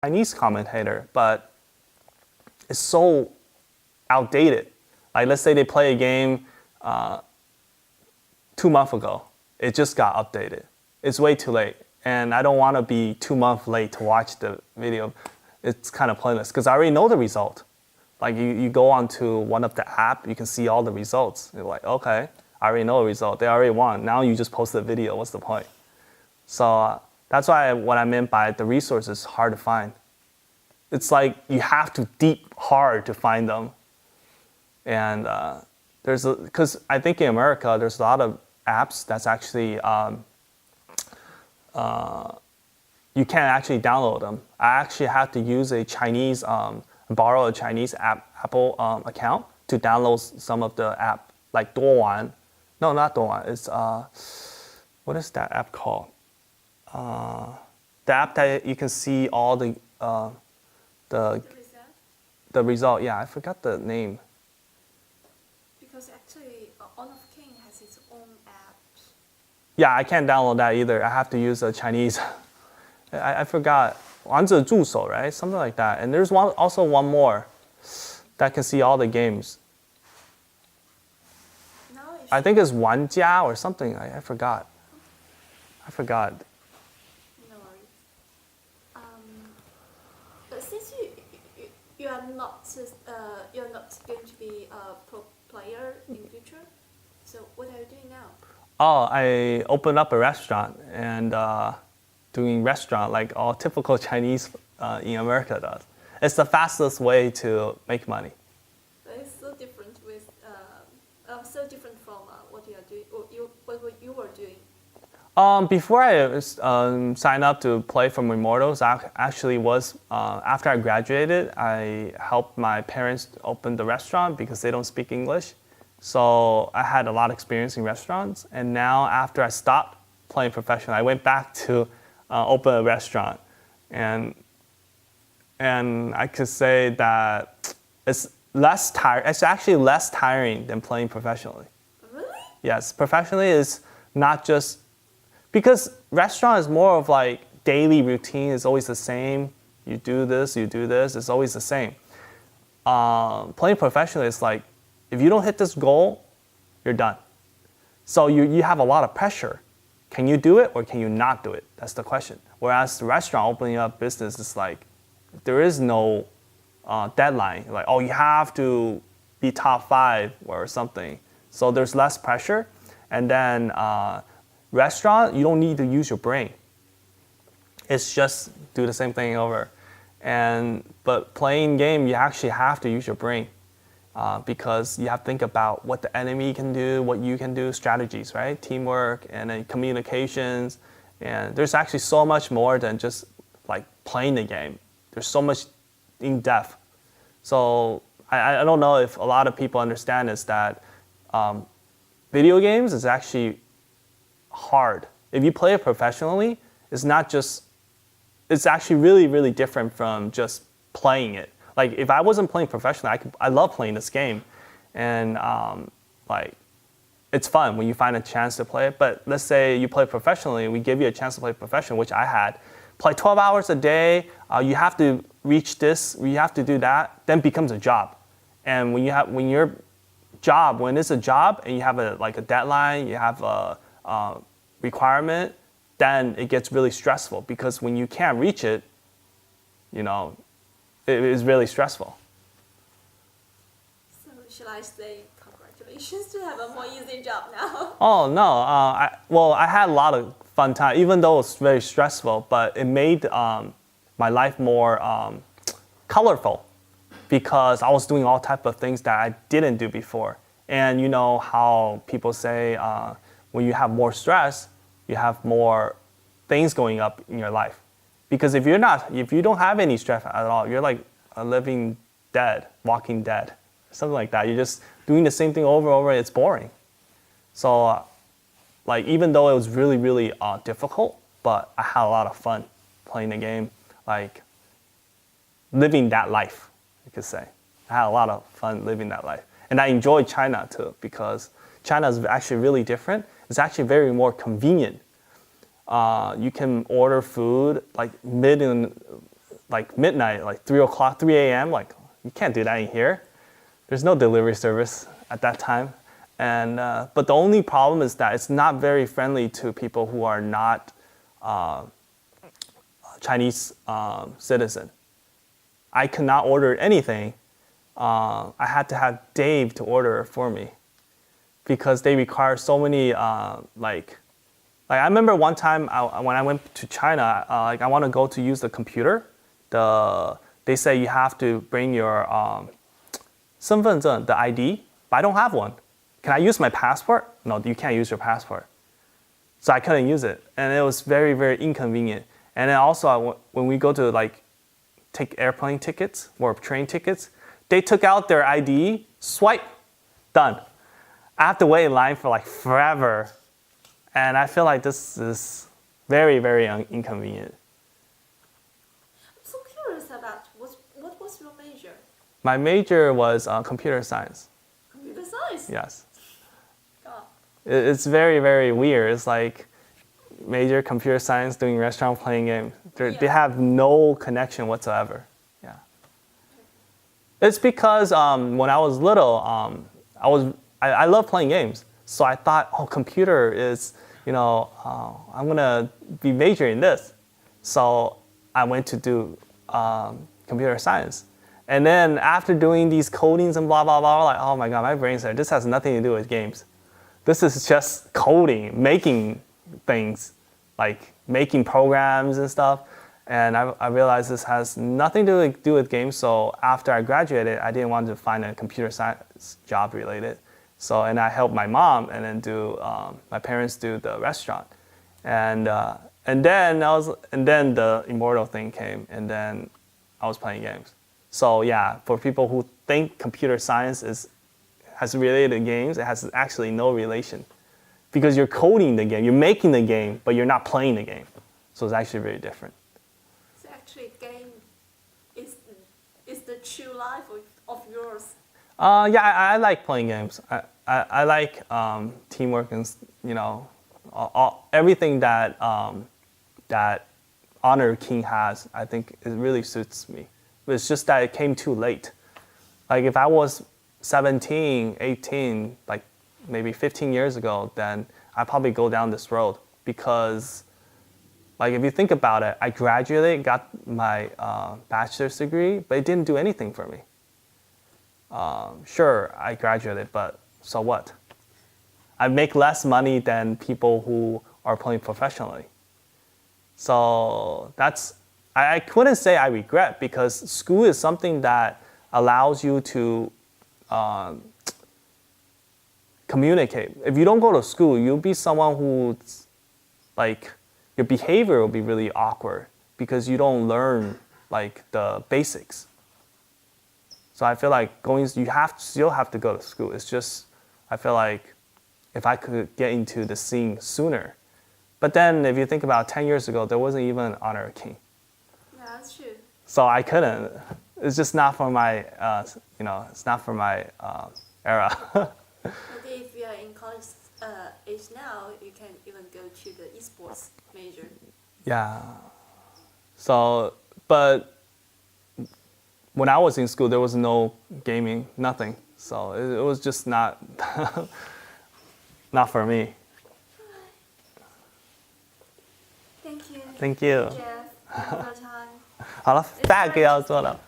Chinese commentator, but it's so outdated. Like let's say they play a game 2 months ago. It just got updated. It's way too late. And I don't want to be 2 months late to watch the video. It's kind of pointless because I already know the result. Like you go onto one of the app, you can see all the results. You're like, okay, I already know the result. They already won. Now you just post the video. What's the point? So that's why what I meant by the resources hard to find. It's like you have to deep hard to find them. And because I think in America, there's a lot of apps that's actually, you can't actually download them. I actually had to use a Chinese, borrow a Chinese Apple account to download some of the app, like 多玩. No, not 多玩. It's, what is that app called? The app that you can see all the result. Yeah, I forgot the name. Because actually, Honor of King has its own app. Yeah, I can't download that either. I have to use a Chinese. I forgot. 王者助手, right? Something like that. And there's also one more that can see all the games. I think it's 玩家 or something. I forgot. I forgot. No worries. But since you're not going to be a pro player in the future, so what are you doing now? Oh, I opened up a restaurant and doing restaurant like all typical Chinese in America does. It's the fastest way to make money. But it's so different from what you are doing, or what you were doing. Before I signed up to play from Immortals, I actually was, after I graduated, I helped my parents open the restaurant because they don't speak English. So I had a lot of experience in restaurants. And now after I stopped playing professionally, I went back to open a restaurant. And I could say that it's actually less tiring than playing professionally. Really? Yes, professionally is not just, because restaurant is more of like daily routine, is always the same. You do this, it's always the same. Playing professionally is like, if you don't hit this goal, you're done. So you have a lot of pressure. Can you do it or can you not do it? That's the question. Whereas the restaurant opening up business is like, there is no deadline. Like, oh, you have to be top 5 or something. So there's less pressure. And then restaurant, you don't need to use your brain. It's just do the same thing over. But playing game, you actually have to use your brain because you have to think about what the enemy can do, what you can do, strategies, right? Teamwork and then communications. And there's actually so much more than just like playing the game. There's so much in depth. So I don't know if a lot of people understand is that video games is actually hard. If you play it professionally, it's actually really, really different from just playing it. Like if I wasn't playing professionally, I love playing this game. And like it's fun when you find a chance to play it. But let's say you play professionally, we give you a chance to play professionally, which I had. Play 12 hours a day, you have to reach this, you have to do that, then becomes a job. And when it's a job and you have a deadline, you have a requirement, then it gets really stressful because when you can't reach it, it is really stressful. So should I say congratulations to have a more easy job now? Oh no, I had a lot of fun time, even though it was very stressful, but it made my life more colorful because I was doing all type of things that I didn't do before. And you know how people say when you have more stress, you have more things going up in your life. Because if you don't have any stress at all, you're like a living dead, walking dead, something like that. You're just doing the same thing over and over, it's boring. So like even though it was really, really difficult, but I had a lot of fun playing the game, like living that life, you could say. I had a lot of fun living that life. And I enjoyed China too, because China is actually really different. It's actually very more convenient. You can order food like like midnight, like 3 o'clock, 3 a.m. Like you can't do that in here. There's no delivery service at that time. And but the only problem is that it's not very friendly to people who are not Chinese citizen. I could not order anything. I had to have Dave to order for me because they require so many like I remember one time when I went to China, like I want to go to use the computer. They say you have to bring your 身份证, the ID, but I don't have one. Can I use my passport? No, you can't use your passport. So I couldn't use it, and it was very, very inconvenient. And then also when we go to like take airplane tickets or train tickets, they took out their ID, swipe, done. I have to wait in line for like forever. And I feel like this is very, very inconvenient. I'm so curious about what was your major? My major was computer science. Computer science? Yes. God. It's very, very weird. It's like major computer science doing restaurant playing games. They have no connection whatsoever. Yeah. It's because when I was little, I love playing games. So I thought, oh, computer is, I'm gonna be majoring in this. So I went to do computer science. And then after doing these codings and blah, blah, blah, like, oh my God, my brain said, this has nothing to do with games. This is just coding, making things, like making programs and stuff. And I realized this has nothing to do with games. So after I graduated, I didn't want to find a computer science job related. So, and I helped my mom and then my parents do the restaurant. And then the Immortal thing came, and then I was playing games. So yeah, for people who think computer science has related to games, it has actually no relation. Because you're coding the game, you're making the game, but you're not playing the game. So it's actually very different. So actually game is the true life of yours. Yeah, I like playing games. I like teamwork and everything that that Honor King has. I think it really suits me. But it's just that it came too late. Like if I was 17, 18, like maybe 15 years ago, then I'd probably go down this road because, like if you think about it, I graduated, got my bachelor's degree, but it didn't do anything for me. Sure, I graduated, but so what? I make less money than people who are playing professionally. So I couldn't say I regret because school is something that allows you to communicate. If you don't go to school, you'll be someone who's like, your behavior will be really awkward because you don't learn like the basics. So I feel like still have to go to school. It's just, I feel like if I could get into the scene sooner. But then if you think about 10 years ago, there wasn't even an Honor King. Yeah, that's true. So I couldn't. It's just not for my, it's not for my era. But if you are in college age now, you can even go to the esports major. Yeah. So, but when I was in school, there was no gaming, nothing. So it was just not, not for me. Thank you. Thank you. Jeff, for your time. 好了，大概要做了。